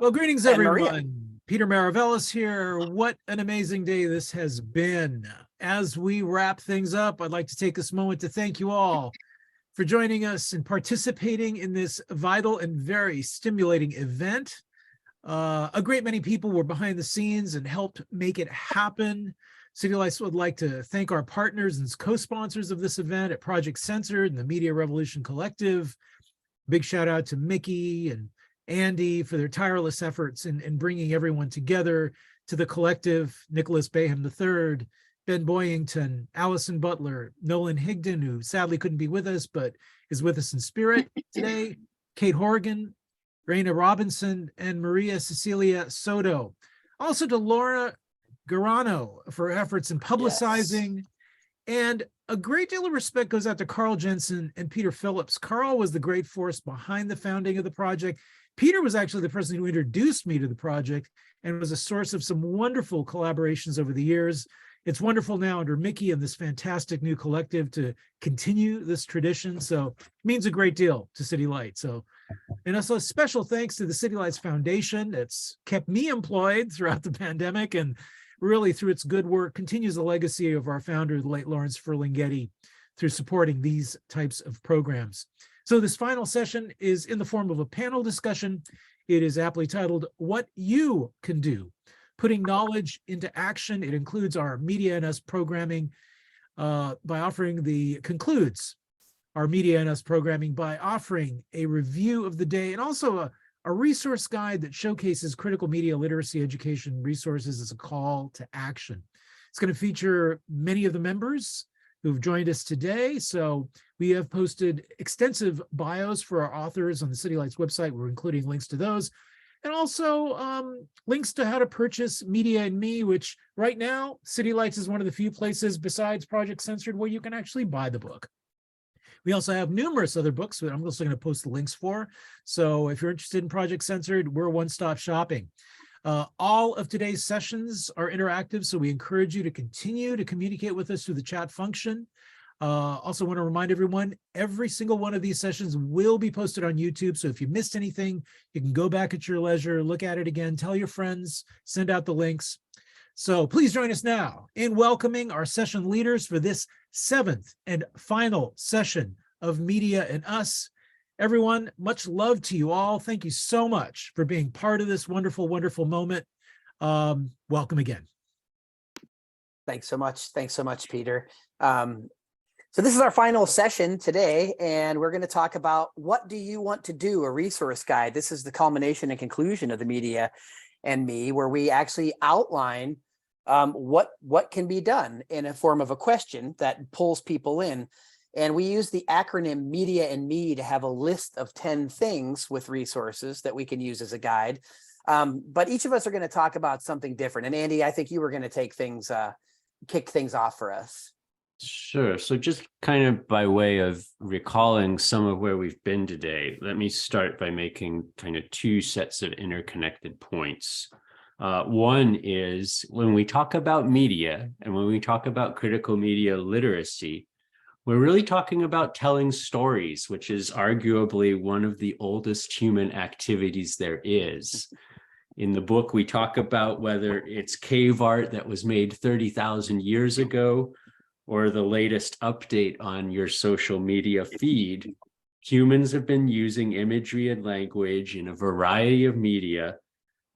Well, greetings, And Maria. everyone. Peter Maravellis here. What an amazing day this has been. As we wrap things up, I'd like to take this moment to thank you all for joining us and participating in this vital and very stimulating event. A great many people were behind the scenes and helped make it happen. City Lights would like to thank our partners and co-sponsors of this event at Project Censored and the Media Revolution Collective. Big shout out to Mickey and Andy for their tireless efforts in bringing everyone together, to the collective, Nicholas Baham III, Ben Boyington, Allison Butler, Nolan Higdon, who sadly couldn't be with us, but is with us in spirit today, Kate Horgan, Raina Robinson, and Maria Cecilia Soto. Also to Laura Garano for her efforts in publicizing. Yes. And a great deal of respect goes out to Carl Jensen and Peter Phillips. Carl was the great force behind the founding of the project. Peter was actually the person who introduced me to the project and was a source of some wonderful collaborations over the years. It's wonderful now under Mickey and this fantastic new collective to continue this tradition. So it means a great deal to City Lights. And also a special thanks to the City Lights Foundation. It's kept me employed throughout the pandemic and really through its good work continues the legacy of our founder, the late Lawrence Ferlinghetti, through supporting these types of programs. So this final session is in the form of a panel discussion. It is aptly titled, What You Can Do, Putting Knowledge into Action. It includes our Media and Us programming concludes our Media and Us programming by offering a review of the day and also a resource guide that showcases critical media literacy education resources as a call to action. It's going to feature many of the members who've joined us today. So we have posted extensive bios for our authors on the City Lights website. We're including links to those and also links to how to purchase Media and Me, which right now, City Lights is one of the few places besides Project Censored where you can actually buy the book. We also have numerous other books that I'm also going to post the links for. So if you're interested in Project Censored, we're one-stop shopping. All of today's sessions are interactive, so we encourage you to continue to communicate with us through the chat function. Also want to remind everyone, every single one of these sessions will be posted on YouTube. So if you missed anything, you can go back at your leisure, look at it again, tell your friends, send out the links. So please join us now in welcoming our session leaders for this 7th and final session of Media and Us. Everyone, much love to you all. Thank you so much for being part of this wonderful, wonderful moment. Welcome again. Thanks so much. Thanks so much, Peter. So this is our final session today, and we're going to talk about what do you want to do, a resource guide. This is the culmination and conclusion of the Media and Me, where we actually outline what can be done in a form of a question that pulls people in. And we use the acronym Media and Me to have a list of 10 things with resources that we can use as a guide. But each of us are going to talk about something different. And Andy, I think you were going to take things, kick things off for us. Sure. So just kind of by way of recalling some of where we've been today, let me start by making kind of two sets of interconnected points. One is when we talk about media and when we talk about critical media literacy, we're really talking about telling stories, which is arguably one of the oldest human activities there is. In the book, we talk about whether it's cave art that was made 30,000 years ago or the latest update on your social media feed. Humans have been using imagery and language in a variety of media,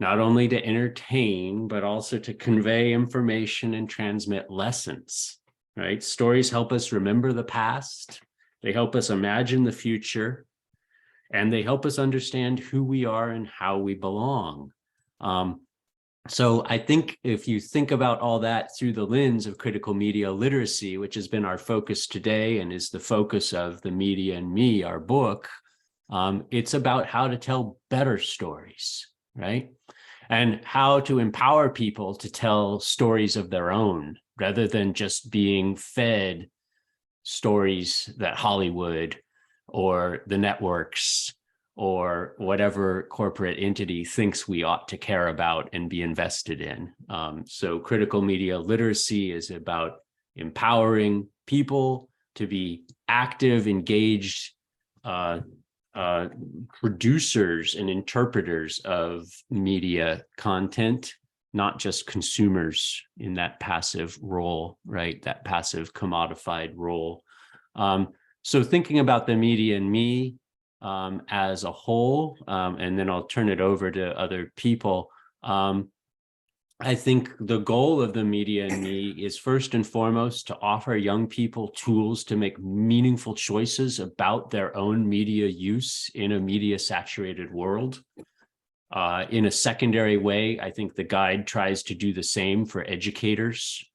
not only to entertain, but also to convey information and transmit lessons, right? Stories help us remember the past, they help us imagine the future, and they help us understand who we are and how we belong. So I think if you think about all that through the lens of critical media literacy, which has been our focus today and is the focus of the Media and Me, our book, it's about how to tell better stories, right? And how to empower people to tell stories of their own rather than just being fed stories that Hollywood or the networks or whatever corporate entity thinks we ought to care about and be invested in. So critical media literacy is about empowering people to be active, engaged producers and interpreters of media content, not just consumers in that passive role, right? That passive commodified role. So thinking about the media and me as a whole, and then I'll turn it over to other people. I think the goal of the media and me is first and foremost to offer young people tools to make meaningful choices about their own media use in a media saturated world. In a secondary way, I think the guide tries to do the same for educators,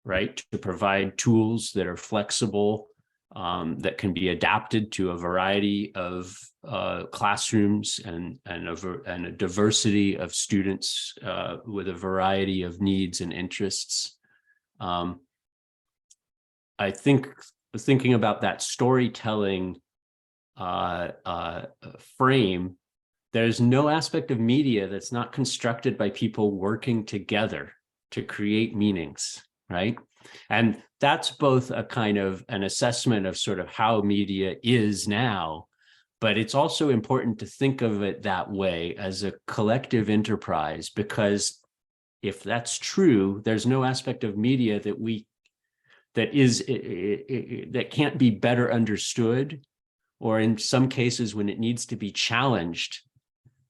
right? To provide tools that are flexible, that can be adapted to a variety of classrooms and a diversity of students with a variety of needs and interests. I think thinking about that storytelling frame, there's no aspect of media that's not constructed by people working together to create meanings, right? And that's both a kind of an assessment of sort of how media is now, but it's also important to think of it that way as a collective enterprise, because if that's true, there's no aspect of media that can't be better understood, or in some cases when it needs to be challenged,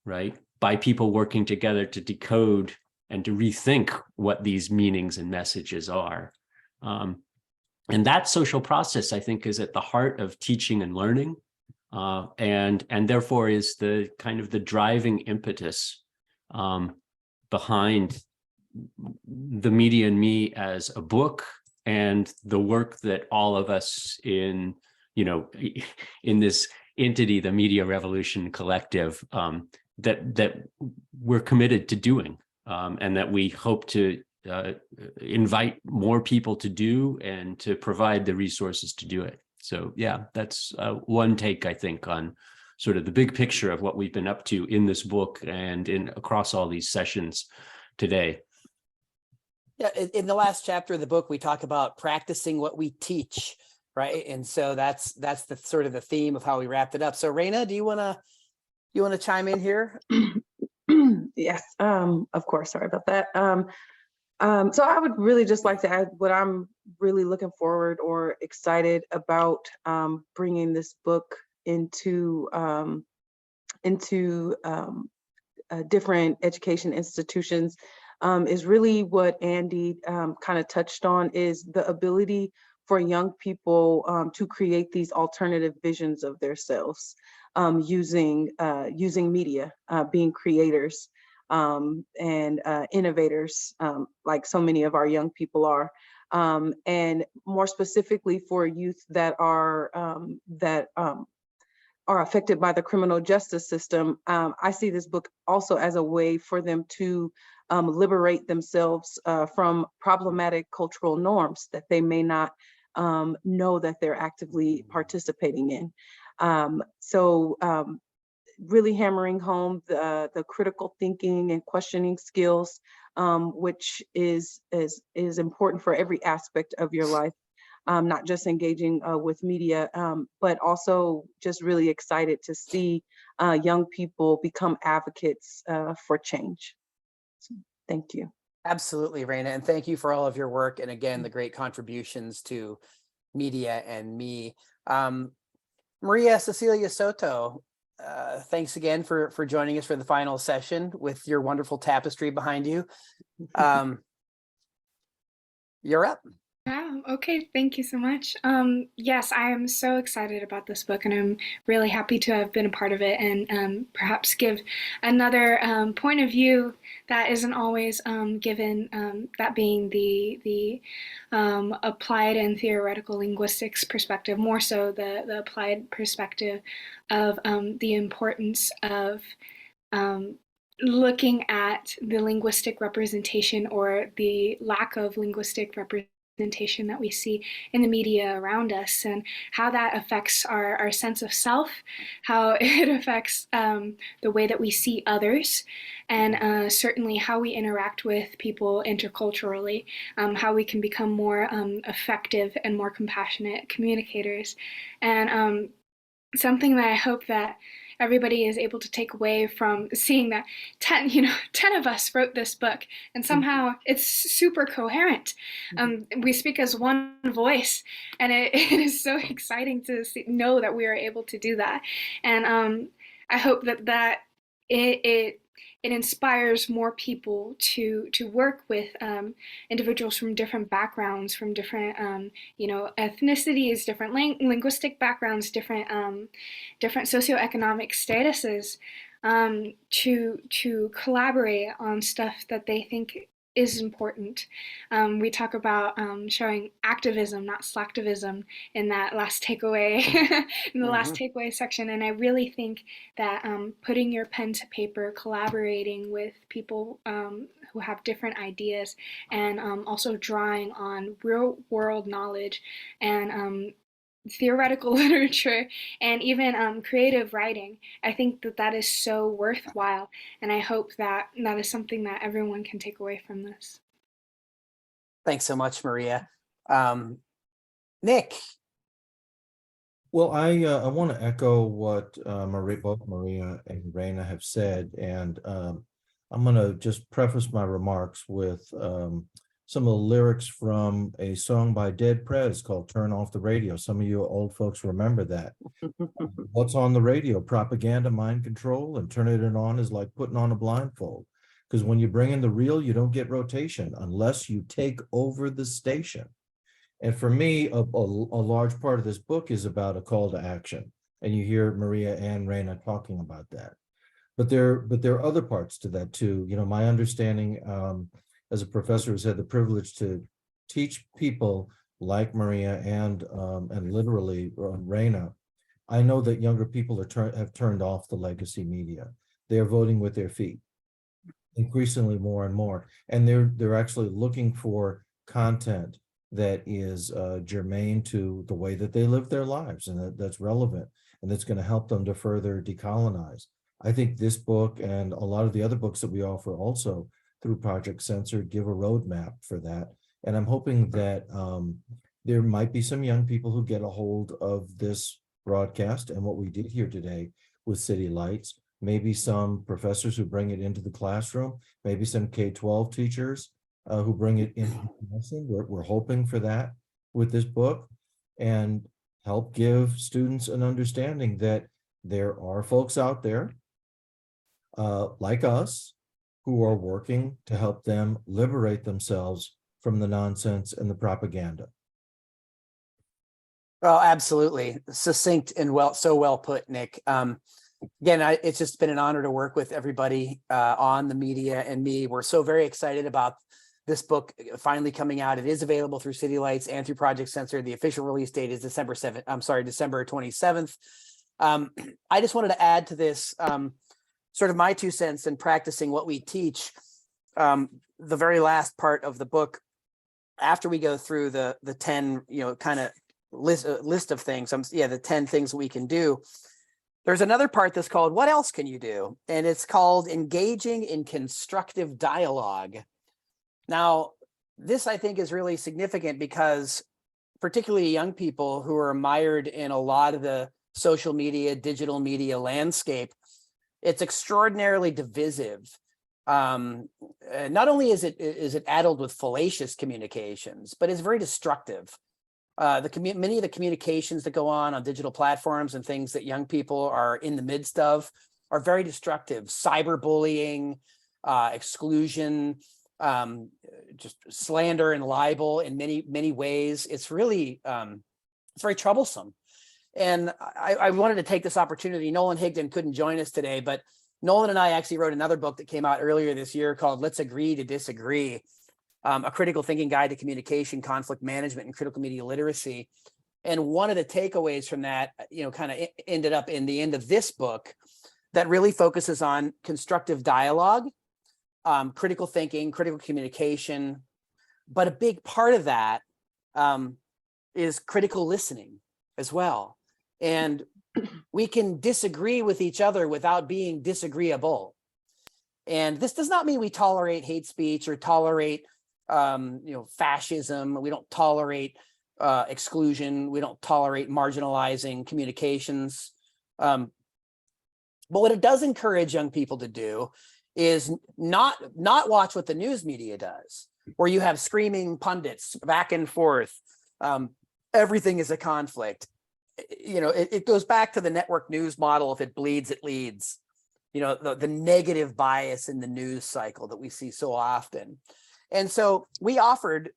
right, by people working together to decode and to rethink what these meanings and messages are. And that social process, I think, is at the heart of teaching and learning, and therefore is the kind of the driving impetus behind the media and me as a book, and the work that all of us in this entity, the Media Revolution Collective, that we're committed to doing, and that we hope to invite more people to do and to provide the resources to do it. So yeah, that's one take, I think, on sort of the big picture of what we've been up to in this book and across all these sessions today. Yeah, in the last chapter of the book, we talk about practicing what we teach, right? And so that's the sort of the theme of how we wrapped it up. So Raina, do you want to chime in here? Yes, of course. Sorry about that. So I would really just like to add what I'm really looking forward or excited about bringing this book into different education institutions is really what Andy kind of touched on, is the ability for young people to create these alternative visions of themselves using media, being creators and innovators, like so many of our young people are, and more specifically for youth that are affected by the criminal justice system. I see this book also as a way for them to liberate themselves from problematic cultural norms that they may not know that they're actively participating in. So really hammering home the critical thinking and questioning skills, which is important for every aspect of your life, not just engaging with media, but also just really excited to see young people become advocates for change. So, thank you. Absolutely, Raina, and thank you for all of your work, and again, the great contributions to media and me. Maria Cecilia Soto, thanks again for joining us for the final session with your wonderful tapestry behind you. You're up. Wow. Okay. Thank you so much. Yes, I am so excited about this book, and I'm really happy to have been a part of it, and perhaps give another point of view that isn't always given, that being the applied and theoretical linguistics perspective, more so the applied perspective of the importance of looking at the linguistic representation, or the lack of linguistic representation that we see in the media around us, and how that affects our sense of self, how it affects the way that we see others, and certainly how we interact with people interculturally, how we can become more effective and more compassionate communicators. And something that I hope that everybody is able to take away from seeing that 10 of us wrote this book, and somehow it's super coherent. We speak as one voice, and it is so exciting to know that we are able to do that. And I hope that it inspires more people to work with individuals from different backgrounds, from different ethnicities, different linguistic backgrounds, different socioeconomic statuses, to collaborate on stuff that they think is important. We talk about showing activism, not slacktivism, in that last takeaway, in the last takeaway section. And I really think that putting your pen to paper, collaborating with people who have different ideas, and also drawing on real world knowledge and theoretical literature, and even creative writing, I think that is so worthwhile, and I hope that is something that everyone can take away from this. Thanks so much, Maria. Nick. Well, I want to echo what both Maria and Raina have said, and I'm going to just preface my remarks with some of the lyrics from a song by Dead Prez called Turn Off the Radio. Some of you old folks remember that. What's on the radio? Propaganda, mind control, and turning it on is like putting on a blindfold. Because when you bring in the real, you don't get rotation unless you take over the station. And for me, a large part of this book is about a call to action. And you hear Maria and Raina talking about that. But there are other parts to that too. My understanding as a professor who's had the privilege to teach people like Maria and literally Raina, I know that younger people have turned off the legacy media. They're voting with their feet, increasingly more and more, and they're actually looking for content that is germane to the way that they live their lives, and that's relevant, and that's going to help them to further decolonize. I think this book and a lot of the other books that we offer also through Project Censored give a roadmap for that. And I'm hoping that there might be some young people who get a hold of this broadcast and what we did here today with City Lights, maybe some professors who bring it into the classroom, maybe some K-12 teachers who bring it into the lesson. We're hoping for that with this book, and help give students an understanding that there are folks out there like us who are working to help them liberate themselves from the nonsense and the propaganda. Oh, absolutely. Succinct and so well put, Nick. Again, it's just been an honor to work with everybody on the media and me. We're so very excited about this book finally coming out. It is available through City Lights and through Project Censored. The official release date is December 27th. I just wanted to add to this sort of my 2 cents in practicing what we teach. The very last part of the book, after we go through the 10, kind of list of things, the 10 things we can do. There's another part that's called What Else Can You Do? And it's called Engaging in Constructive Dialogue. Now, this I think is really significant because particularly young people who are mired in a lot of the social media, digital media landscape, it's extraordinarily divisive. Not only is it addled with fallacious communications, but it's very destructive. Many of the communications that go on digital platforms and things that young people are in the midst of are very destructive. Cyberbullying, exclusion, just slander and libel in many ways. It's really it's very troublesome. And I wanted to take this opportunity. Nolan Higdon couldn't join us today, but Nolan and I actually wrote another book that came out earlier this year called Let's Agree to Disagree, a critical thinking guide to communication, conflict management, and critical media literacy. And one of the takeaways from that, kind of ended up in the end of this book that really focuses on constructive dialogue, critical thinking, critical communication. But a big part of that is critical listening as well. And we can disagree with each other without being disagreeable. And this does not mean we tolerate hate speech or tolerate, fascism. We don't tolerate exclusion. We don't tolerate marginalizing communications. But what it does encourage young people to do is not watch what the news media does, where you have screaming pundits back and forth. Everything is a conflict. It goes back to the network news model. If it bleeds, it leads. The negative bias in the news cycle that we see so often. And so we offered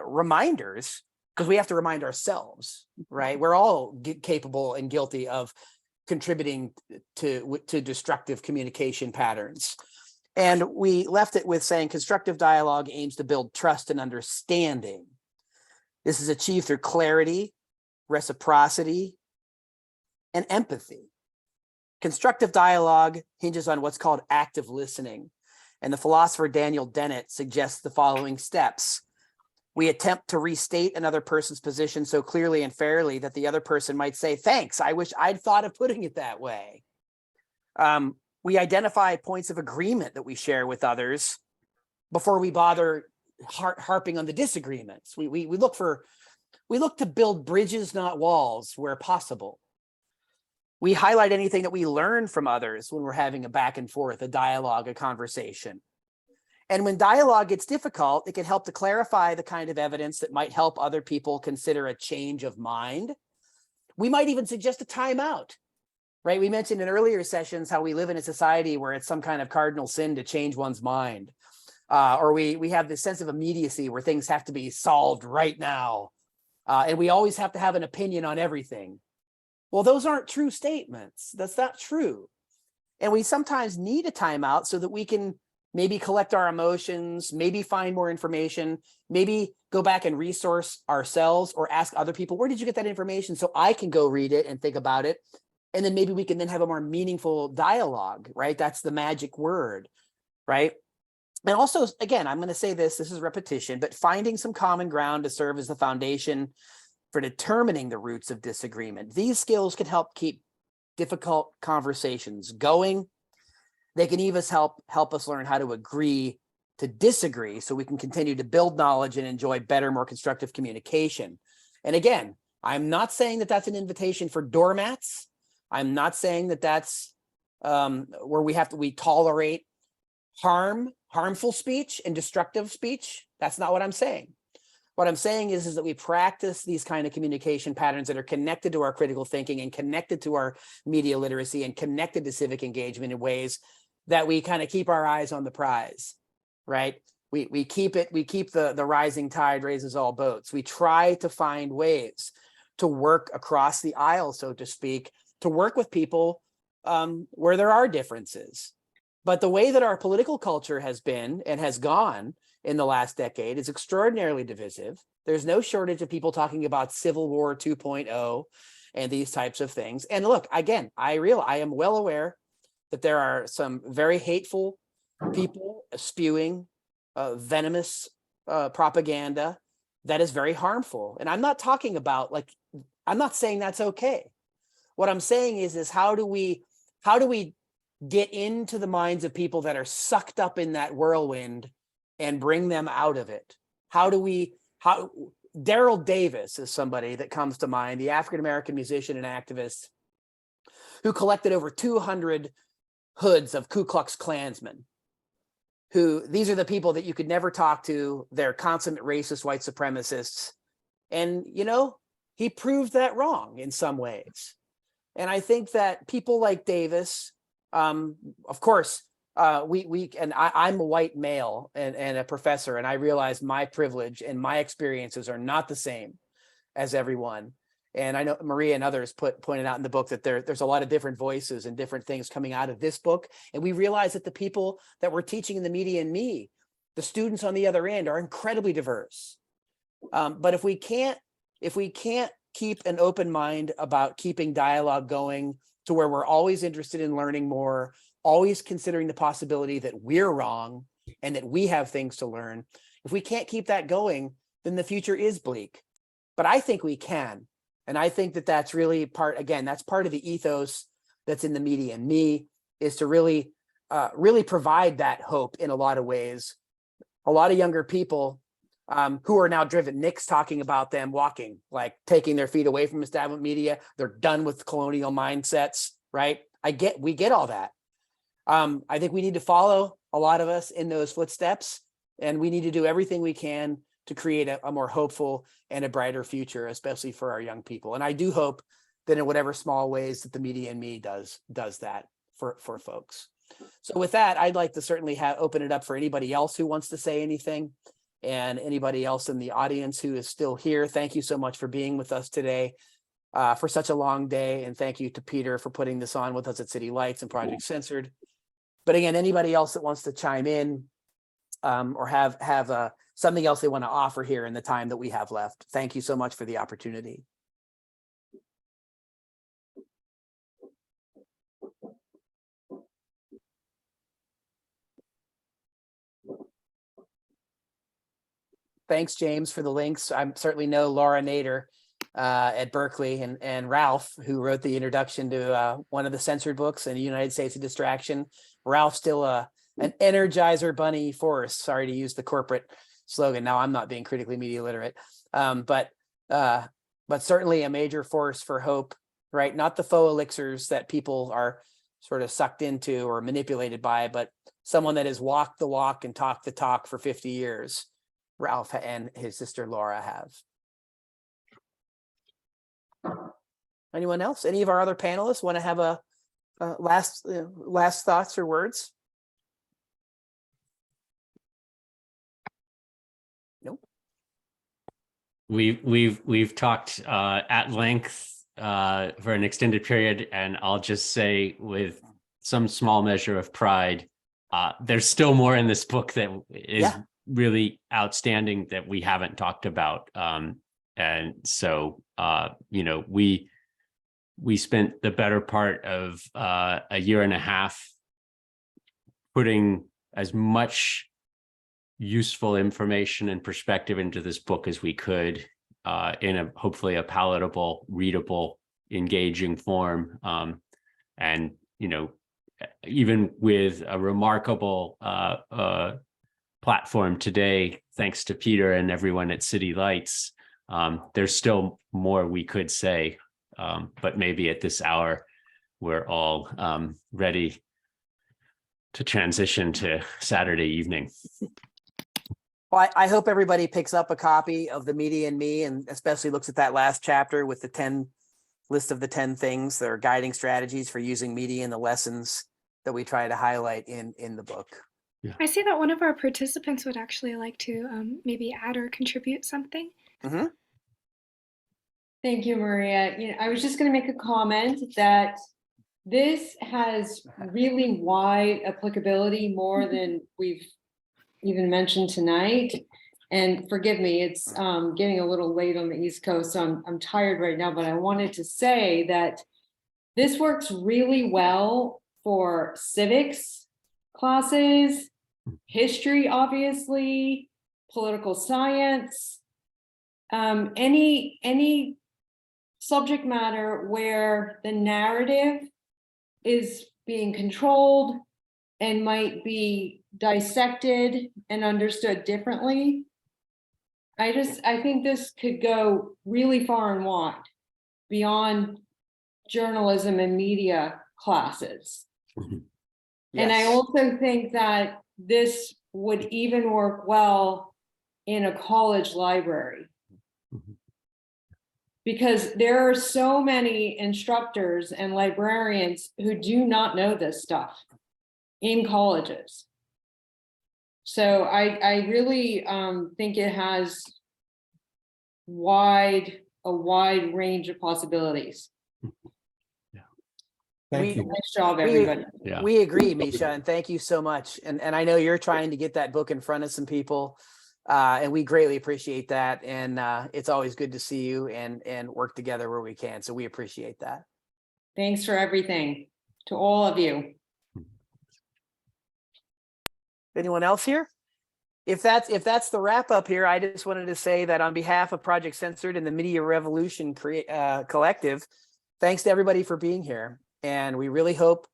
reminders, because we have to remind ourselves, right? We're all capable and guilty of contributing to destructive communication patterns. And we left it with saying constructive dialogue aims to build trust and understanding. This is achieved through clarity, reciprocity, and empathy. Constructive dialogue hinges on what's called active listening. And the philosopher Daniel Dennett suggests the following steps. We attempt to restate another person's position so clearly and fairly that the other person might say, thanks, I wish I'd thought of putting it that way. We identify points of agreement that we share with others before we bother harping on the disagreements. We look to build bridges, not walls, where possible. We highlight anything that we learn from others when we're having a back and forth, a dialogue, a conversation. And when dialogue gets difficult, it can help to clarify the kind of evidence that might help other people consider a change of mind. We might even suggest a timeout, right? We mentioned in earlier sessions how we live in a society where it's some kind of cardinal sin to change one's mind. Or we have this sense of immediacy where things have to be solved right now. And we always have to have an opinion on everything. Well, those aren't true statements. That's not true. And we sometimes need a timeout so that we can maybe collect our emotions, maybe find more information, maybe go back and resource ourselves or ask other people, where did you get that information? So I can go read it and think about it. And then maybe we can then have a more meaningful dialogue, right? That's the magic word, right? And also, again, I'm going to say this is repetition, but finding some common ground to serve as the foundation for determining the roots of disagreement. These skills can help keep difficult conversations going. They can even help us learn how to agree to disagree so we can continue to build knowledge and enjoy better, more constructive communication. And again, I'm not saying that that's an invitation for doormats. I'm not saying that that's where we tolerate harmful speech and destructive speech. That's not what I'm saying. What I'm saying is that we practice these kind of communication patterns that are connected to our critical thinking and connected to our media literacy and connected to civic engagement in ways that we kind of keep our eyes on the prize, right? We keep the rising tide raises all boats. We try to find ways to work across the aisle, so to speak, to work with people where there are differences. But the way that our political culture has been and has gone in the last decade is extraordinarily divisive. There's no shortage of people talking about Civil War 2.0 and these types of things. And look, again, I am well aware that there are some very hateful people spewing venomous propaganda that is very harmful. And I'm not talking about I'm not saying that's okay. What I'm saying is how do we get into the minds of people that are sucked up in that whirlwind and bring them out of it? Daryl Davis is somebody that comes to mind, the African-American musician and activist who collected over 200 hoods of Ku Klux Klansmen. These are the people that you could never talk to. They're consummate racist white supremacists. And, he proved that wrong in some ways. And I think that people like Davis, of course, I'm a white male and a professor, and I realize my privilege and my experiences are not the same as everyone. And I know Maria and others pointed out in the book that there's a lot of different voices and different things coming out of this book. And we realize that the people that we're teaching in the media and me, the students on the other end, are incredibly diverse. But if we can't keep an open mind about keeping dialogue going to where we're always interested in learning more, always considering the possibility that we're wrong and that we have things to learn, if we can't keep that going, then the future is bleak. But I think we can. And I think that that's really that's part of the ethos that's in the media and me, is to really provide that hope in a lot of ways. A lot of younger people who are now driven, Nick's talking about them taking their feet away from establishment media. They're done with colonial mindsets, right? we get all that. I think we need to follow, a lot of us, in those footsteps, and we need to do everything we can to create a more hopeful and a brighter future, especially for our young people. And I do hope that in whatever small ways that the Media and Me does that for folks. So with that, I'd like to certainly open it up for anybody else who wants to say anything, and anybody else in the audience who is still here. Thank you so much for being with us today for such a long day. And thank you to Peter for putting this on with us at City Lights and Project Censored. But again, anybody else that wants to chime in or have something else they want to offer here in the time that we have left, thank you so much for the opportunity. Thanks, James, for the links. I certainly know Laura Nader at Berkeley, and Ralph, who wrote the introduction to one of the censored books in the United States of Distraction. Ralph's still an Energizer Bunny force. Sorry to use the corporate slogan. Now I'm not being critically media literate, but certainly a major force for hope, right? Not the faux elixirs that people are sort of sucked into or manipulated by, but someone that has walked the walk and talked the talk for 50 years. Ralph and his sister Laura have. Anyone else? Any of our other panelists want to have a last thoughts or words? Nope. We've talked at length for an extended period, and I'll just say with some small measure of pride, there's still more in this book that is really outstanding that we haven't talked about. And so, we spent the better part of a year and a half putting as much useful information and perspective into this book as we could in hopefully a palatable, readable, engaging form. And, even with a remarkable platform today, thanks to Peter and everyone at City Lights, there's still more we could say, but maybe at this hour we're all ready to transition to Saturday evening. Well, I hope everybody picks up a copy of the Media and Me, and especially looks at that last chapter with the list of the 10 things that are guiding strategies for using media and the lessons that we try to highlight in the book. I see that one of our participants would actually like to maybe add or contribute something. Mm-hmm. Thank you, Maria. I was just going to make a comment that this has really wide applicability, more than we've even mentioned tonight. And forgive me, it's getting a little late on the East Coast, so I'm tired right now, but I wanted to say that this works really well for civics classes, history, obviously, political science, any subject matter where the narrative is being controlled and might be dissected and understood differently. I think this could go really far and wide beyond journalism and media classes. Yes. And I also think that this would even work well in a college library, because there are so many instructors and librarians who do not know this stuff in colleges. So I really think it has a wide range of possibilities. Thank you. Nice job, everybody. We agree, Misha, and thank you so much. And I know you're trying to get that book in front of some people, and we greatly appreciate that. And it's always good to see you and work together where we can. So we appreciate that. Thanks for everything to all of you. Anyone else here? If that's the wrap up here, I just wanted to say that on behalf of Project Censored and the Media Revolution Collective, thanks to everybody for being here. And we really hope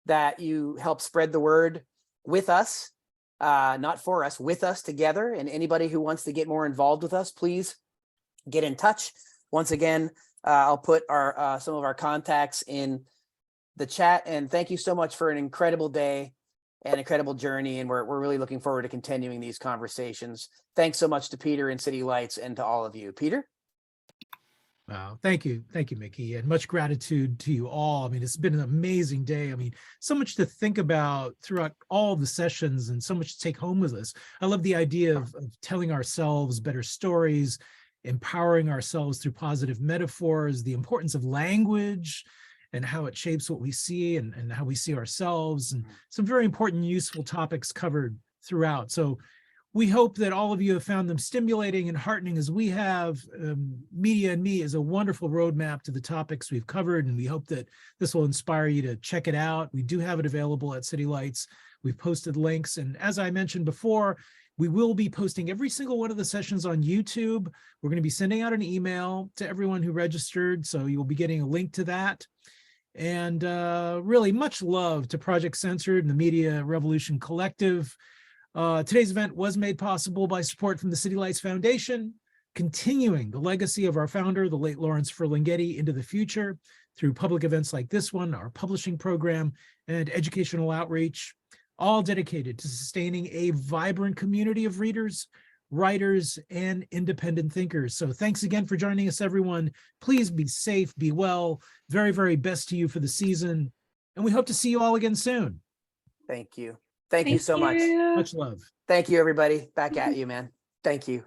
that you help spread the word with us, not for us, with us together. And anybody who wants to get more involved with us, please get in touch. Once again, I'll put some of our contacts in the chat, and thank you so much for an incredible day and incredible journey. And we're really looking forward to continuing these conversations. Thanks so much to Peter and City Lights and to all of you. Peter? Wow. Thank you, Mickey, and much gratitude to you all. I mean, it's been an amazing day. I mean, so much to think about throughout all the sessions and so much to take home with us. I love the idea of telling ourselves better stories, empowering ourselves through positive metaphors, the importance of language and how it shapes what we see and how we see ourselves, and some very important, useful topics covered throughout. So we hope that all of you have found them stimulating and heartening as we have. Media and Me is a wonderful roadmap to the topics we've covered, and we hope that this will inspire you to check it out. We do have it available at City Lights. We've posted links, and as I mentioned before, we will be posting every single one of the sessions on YouTube. We're going to be sending out an email to everyone who registered, so you'll be getting a link to that. And really much love to Project Censored and the Media Revolution Collective. Today's event was made possible by support from the City Lights Foundation, continuing the legacy of our founder, the late Lawrence Ferlinghetti, into the future through public events like this one, our publishing program, and educational outreach, all dedicated to sustaining a vibrant community of readers, writers, and independent thinkers. So thanks again for joining us, everyone. Please be safe, be well. Very, very best to you for the season. And we hope to see you all again soon. Thank you. Thank you so much. Much love. Thank you, everybody. Back at you, man. Thank you.